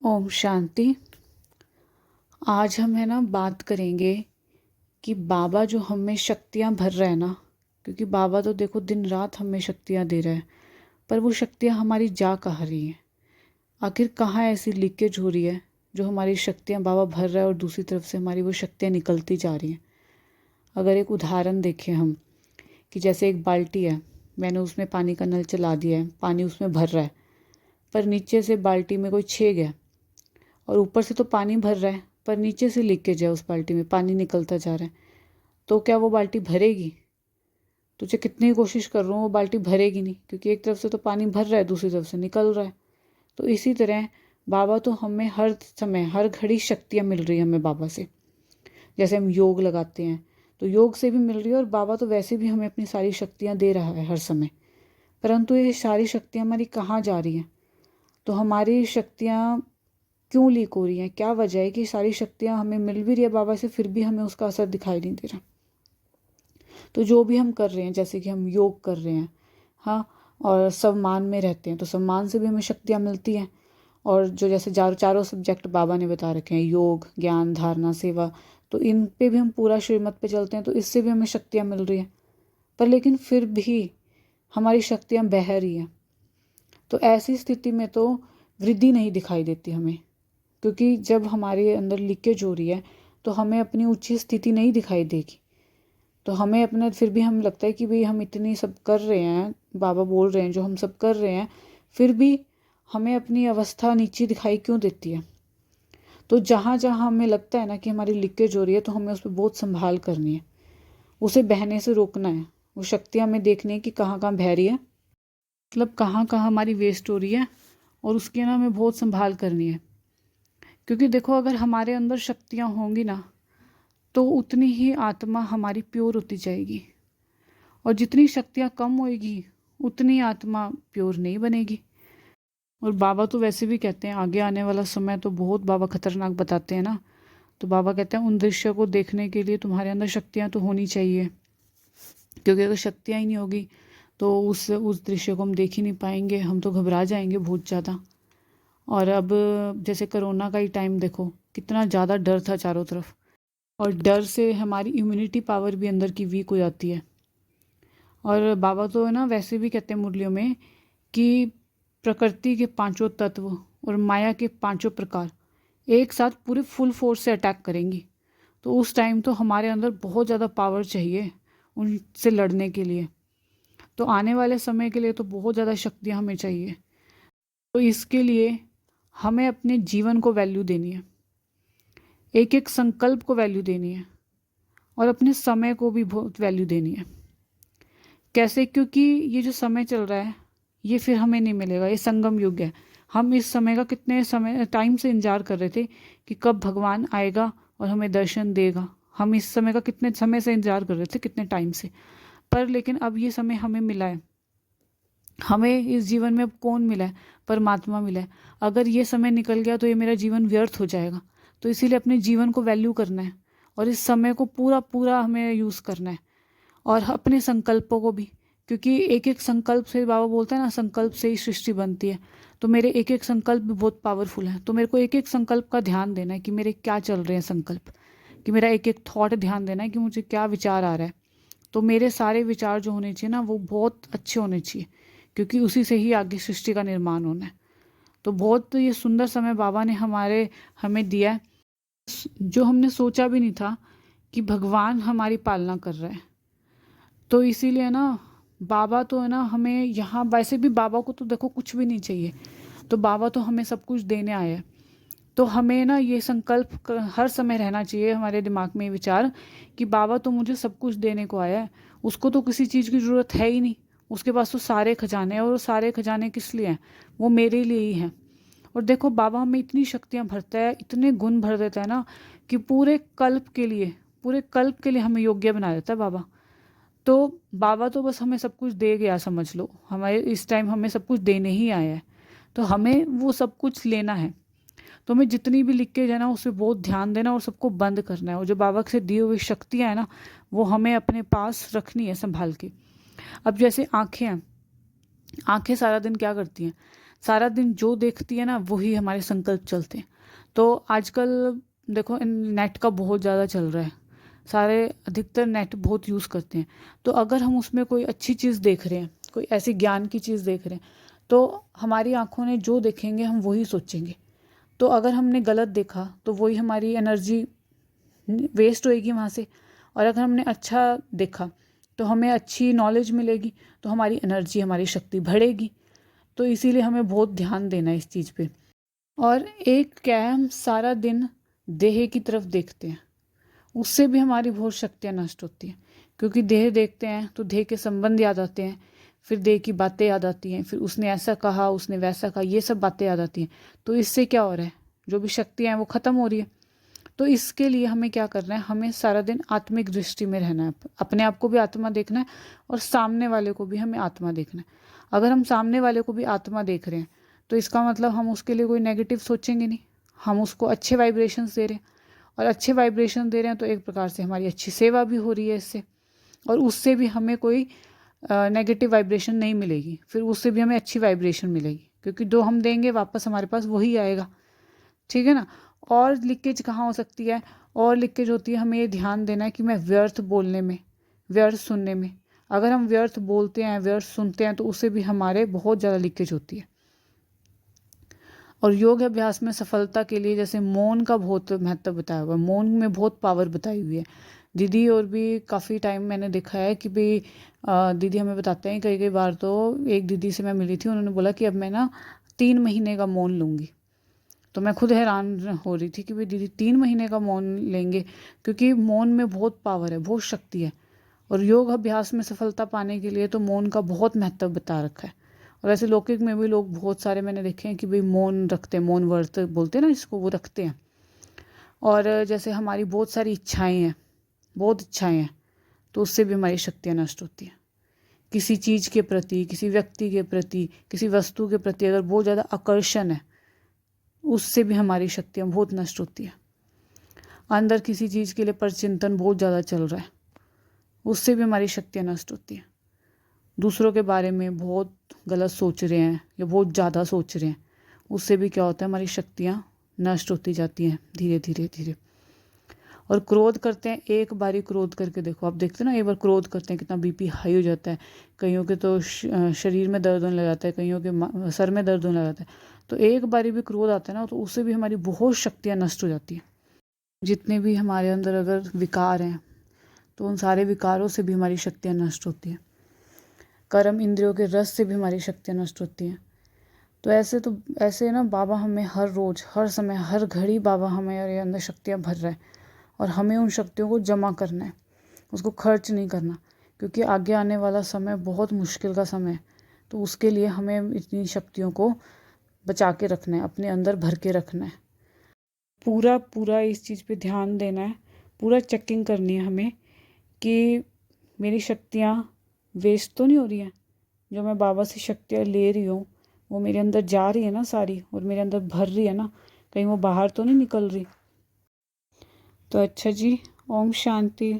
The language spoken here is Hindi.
ओम शांति। आज हम है ना बात करेंगे कि बाबा जो हमें शक्तियाँ भर रहा है ना, क्योंकि बाबा तो देखो दिन रात हमें शक्तियाँ दे रहा है, पर वो शक्तियाँ हमारी जा कहाँ रही हैं। आखिर कहाँ ऐसी लीकेज हो रही है जो हमारी शक्तियाँ बाबा भर रहा है और दूसरी तरफ से हमारी वो शक्तियाँ निकलती जा रही हैं। अगर एक उदाहरण देखें हम कि जैसे एक बाल्टी है, मैंने उसमें पानी का नल चला दिया है, पानी उसमें भर रहा है, पर नीचे से बाल्टी में कोई छेद है और ऊपर से तो पानी भर रहा है पर नीचे से लीकेज है, उस बाल्टी में पानी निकलता जा रहा है, तो क्या वो बाल्टी भरेगी? तुझे कितनी कोशिश कर रहा हूँ वो बाल्टी भरेगी नहीं, क्योंकि एक तरफ से तो पानी भर रहा है, दूसरी तरफ से निकल रहा है। तो इसी तरह बाबा तो हमें हर समय हर घड़ी शक्तियाँ मिल रही है हमें बाबा से। जैसे हम योग लगाते हैं तो योग से भी मिल रही है, और बाबा तो वैसे भी हमें अपनी सारी शक्तियाँ दे रहा है हर समय। परंतु ये सारी शक्तियाँ हमारी कहाँ जा रही हैं? तो हमारी शक्तियाँ क्यों लीक हो रही हैं? क्या वजह है कि सारी शक्तियाँ हमें मिल भी रही है बाबा से, फिर भी हमें उसका असर दिखाई नहीं दे रहा? तो जो भी हम कर रहे हैं, जैसे कि हम योग कर रहे हैं, हाँ, और सम्मान में रहते हैं तो सम्मान से भी हमें शक्तियाँ मिलती हैं। और जो जैसे चारों सब्जेक्ट बाबा ने बता रखे हैं, योग, ज्ञान, धारणा, सेवा, तो इन पे भी हम पूरा श्रीमत पे चलते हैं तो इससे भी हमें शक्तियाँ मिल रही हैं। पर लेकिन फिर भी हमारी शक्तियाँ बह रही हैं। तो ऐसी स्थिति में तो वृद्धि नहीं दिखाई देती हमें, क्योंकि जब हमारे अंदर लीकेज हो रही है तो हमें अपनी ऊंची स्थिति नहीं दिखाई देगी। तो हमें अपना फिर भी हम लगता है कि भाई हम इतनी सब कर रहे हैं, बाबा बोल रहे हैं जो हम सब कर रहे हैं, फिर भी हमें अपनी अवस्था नीचे दिखाई क्यों देती है? तो जहाँ जहाँ हमें लगता है ना कि हमारी लीकेज हो रही है तो हमें उस पर बहुत संभाल करनी है, उसे बहने से रोकना है। वो शक्तियाँ हमें देखनी है कि कहाँ कहाँ बह रही है, मतलब कहाँ कहाँ हमारी वेस्ट हो रही है, और उसकी ना हमें बहुत संभाल करनी है। क्योंकि देखो, अगर हमारे अंदर शक्तियाँ होंगी ना तो उतनी ही आत्मा हमारी प्योर होती जाएगी, और जितनी शक्तियाँ कम होएगी उतनी आत्मा प्योर नहीं बनेगी। और बाबा तो वैसे भी कहते हैं आगे आने वाला समय तो बहुत बाबा खतरनाक बताते हैं ना। तो बाबा कहते हैं उन दृश्य को देखने के लिए तुम्हारे अंदर शक्तियाँ तो होनी चाहिए, क्योंकि अगर शक्तियाँ ही नहीं होगी तो उस दृश्य को हम देख ही नहीं पाएंगे, हम तो घबरा जाएंगे बहुत ज़्यादा। और अब जैसे कोरोना का ही टाइम देखो, कितना ज़्यादा डर था चारों तरफ, और डर से हमारी इम्यूनिटी पावर भी अंदर की वीक हो जाती है। और बाबा तो है ना वैसे भी कहते हैं मुरलियों में कि प्रकृति के पांचों तत्व और माया के पांचों प्रकार एक साथ पूरे फुल फोर्स से अटैक करेंगी। तो उस टाइम तो हमारे अंदर बहुत ज़्यादा पावर चाहिए उनसे लड़ने के लिए। तो आने वाले समय के लिए तो बहुत ज़्यादा शक्तियाँ हमें चाहिए। तो इसके लिए हमें अपने जीवन को वैल्यू देनी है, एक एक संकल्प को वैल्यू देनी है, और अपने समय को भी बहुत वैल्यू देनी है। कैसे? क्योंकि ये जो समय चल रहा है ये फिर हमें नहीं मिलेगा, ये संगम युग है। हम इस समय का कितने समय टाइम से इंतजार कर रहे थे कि कब भगवान आएगा और हमें दर्शन देगा। हम इस समय का कितने समय से इंतजार कर रहे थे, कितने टाइम से। पर लेकिन अब ये समय हमें मिला है। हमें इस जीवन में अब कौन मिला है? परमात्मा मिला है। अगर ये समय निकल गया तो ये मेरा जीवन व्यर्थ हो जाएगा। तो इसीलिए अपने जीवन को वैल्यू करना है, और इस समय को पूरा पूरा हमें यूज़ करना है, और अपने संकल्पों को भी। क्योंकि एक एक संकल्प से, बाबा बोलता है ना, संकल्प से ही सृष्टि बनती है। तो मेरे एक एक संकल्प भी बहुत पावरफुल है। तो मेरे को एक एक संकल्प का ध्यान देना है कि मेरे क्या चल रहे हैं संकल्प, कि मेरा एक एक थॉट ध्यान देना है कि मुझे क्या विचार आ रहा है। तो मेरे सारे विचार जो होने चाहिए ना वो बहुत अच्छे होने चाहिए, क्योंकि उसी से ही आगे सृष्टि का निर्माण होना है। तो बहुत ये सुंदर समय बाबा ने हमें दिया है, जो हमने सोचा भी नहीं था कि भगवान हमारी पालना कर रहा है। तो इसीलिए ना बाबा तो है ना हमें यहाँ, वैसे भी बाबा को तो देखो कुछ भी नहीं चाहिए, तो बाबा तो हमें सब कुछ देने आया है। तो हमें ना ये संकल्प हर समय रहना चाहिए हमारे दिमाग में, विचार कि बाबा तो मुझे सब कुछ देने को आया है, उसको तो किसी चीज़ की ज़रूरत है ही नहीं। उसके पास तो सारे खजाने हैं, और वो सारे खजाने किस लिए हैं? वो मेरे लिए ही हैं। और देखो बाबा हमें इतनी शक्तियाँ भरता है, इतने गुण भर देता है ना, कि पूरे कल्प के लिए हमें योग्य बना देता है बाबा। तो बाबा तो बस हमें सब कुछ दे गया समझ लो, हमारे इस टाइम हमें सब कुछ देने ही आया है। तो हमें वो सब कुछ लेना है। तो हमें जितनी भी लीकेज है ना उस पर बहुत ध्यान देना, और सबको बंद करना है। और जो बाबा से दी हुई शक्तियाँ हैं ना वो हमें अपने पास रखनी है संभाल के। अब जैसे आँखें हैं, आँखें सारा दिन क्या करती हैं? सारा दिन जो देखती है ना वही हमारे संकल्प चलते हैं। तो आजकल देखो नेट का बहुत ज़्यादा चल रहा है, सारे अधिकतर नेट बहुत यूज़ करते हैं। तो अगर हम उसमें कोई अच्छी चीज़ देख रहे हैं, कोई ऐसी ज्ञान की चीज़ देख रहे हैं, तो हमारी आंखों ने जो देखेंगे हम वही सोचेंगे। तो अगर हमने गलत देखा तो वही हमारी एनर्जी वेस्ट होएगी वहाँ से, और अगर हमने अच्छा देखा तो हमें अच्छी नॉलेज मिलेगी, तो हमारी एनर्जी, हमारी शक्ति बढ़ेगी। तो इसीलिए हमें बहुत ध्यान देना है इस चीज़ पे। और एक क्या है, हम सारा दिन देह की तरफ देखते हैं, उससे भी हमारी बहुत शक्तियाँ नष्ट होती हैं। क्योंकि देह देखते हैं तो देह के संबंध याद आते हैं, फिर देह की बातें याद आती हैं, फिर उसने ऐसा कहा, उसने वैसा कहा, ये सब बातें याद आती हैं। तो इससे क्या हो रहा है, जो भी शक्तियाँ हैं वो ख़त्म हो रही है। तो इसके लिए हमें क्या करना है, हमें सारा दिन आत्मिक दृष्टि में रहना है, अपने आप को भी आत्मा देखना है और सामने वाले को भी हमें आत्मा देखना है। अगर हम सामने वाले को भी आत्मा देख रहे हैं तो इसका मतलब हम उसके लिए कोई नेगेटिव सोचेंगे नहीं, हम उसको अच्छे वाइब्रेशंस दे रहे हैं। और अच्छे वाइब्रेशन दे रहे हैं तो एक प्रकार से हमारी अच्छी सेवा भी हो रही है इससे, और उससे भी हमें कोई नेगेटिव वाइब्रेशन नहीं मिलेगी, फिर उससे भी हमें अच्छी वाइब्रेशन मिलेगी, क्योंकि जो हम देंगे वापस हमारे पास वही आएगा। ठीक है ना। और लीकेज कहाँ हो सकती है, और लीकेज होती है, हमें ये ध्यान देना है कि मैं व्यर्थ बोलने में, व्यर्थ सुनने में। अगर हम व्यर्थ बोलते हैं, व्यर्थ सुनते हैं, तो उससे भी हमारे बहुत ज़्यादा लीकेज होती है। और योग अभ्यास में सफलता के लिए जैसे मौन का बहुत महत्व बताया हुआ है, मौन में बहुत पावर बताई हुई है। दीदी और भी काफ़ी टाइम मैंने देखा है कि भाई दीदी हमें बताते हैं, कई कई बार तो एक दीदी से मैं मिली थी, उन्होंने बोला कि अब मैं ना 3 महीने का मौन लूँगी। तो मैं खुद हैरान हो रही थी कि भाई दीदी 3 महीने का मौन लेंगे, क्योंकि मौन में बहुत पावर है, बहुत शक्ति है। और योग अभ्यास में सफलता पाने के लिए तो मौन का बहुत महत्व बता रखा है। और ऐसे लौकिक में भी लोग बहुत सारे मैंने देखे हैं कि भाई मौन रखते हैं, मौन व्रत बोलते हैं ना इसको, वो रखते हैं। और जैसे हमारी बहुत सारी इच्छाएं हैं, बहुत इच्छाएं हैं, तो उससे भी हमारी शक्तियाँ नष्ट होती हैं। किसी चीज़ के प्रति, किसी व्यक्ति के प्रति, किसी वस्तु के प्रति अगर बहुत ज़्यादा आकर्षण है, उससे भी हमारी शक्तियाँ बहुत नष्ट होती हैं। अंदर किसी चीज़ के लिए परचिंतन बहुत ज़्यादा चल रहा है, उससे भी हमारी शक्तियाँ नष्ट होती हैं। दूसरों के बारे में बहुत गलत सोच रहे हैं या बहुत ज़्यादा सोच रहे हैं, उससे भी क्या होता है, हमारी शक्तियाँ नष्ट होती जाती हैं धीरे धीरे धीरे। और क्रोध करते हैं, एक बारी क्रोध करके देखो, आप देखते हैं ना, एक बार क्रोध करते हैं कितना बीपी हाई हो जाता है, कईयों के तो शरीर में दर्द होने लग जाता है, कईयों के सर में दर्द होने लग जाता है। तो एक बारी भी क्रोध आता है ना, तो उससे भी हमारी बहुत शक्तियाँ नष्ट हो जाती हैं। जितने भी हमारे अंदर अगर विकार हैं, तो उन सारे विकारों से भी हमारी शक्तियाँ नष्ट होती हैं। कर्म इंद्रियों के रस से भी हमारी शक्तियाँ नष्ट होती हैं। तो ऐसे ना बाबा हमें हर रोज़, हर समय, हर घड़ी बाबा हमारे अंदर शक्तियाँ भर रहा है, और हमें उन शक्तियों को जमा करना है, उसको खर्च नहीं करना, क्योंकि आगे आने वाला समय बहुत मुश्किल का समय है। तो उसके लिए हमें इतनी शक्तियों को बचा के रखना है, अपने अंदर भर के रखना है। पूरा पूरा इस चीज़ पे ध्यान देना है, पूरा चेकिंग करनी है हमें कि मेरी शक्तियाँ वेस्ट तो नहीं हो रही हैं, जो मैं बाबा से शक्तियाँ ले रही हूँ वो मेरे अंदर जा रही है ना सारी, और मेरे अंदर भर रही है ना, कहीं वो बाहर तो नहीं निकल रही। तो अच्छा जी, ओम शांति।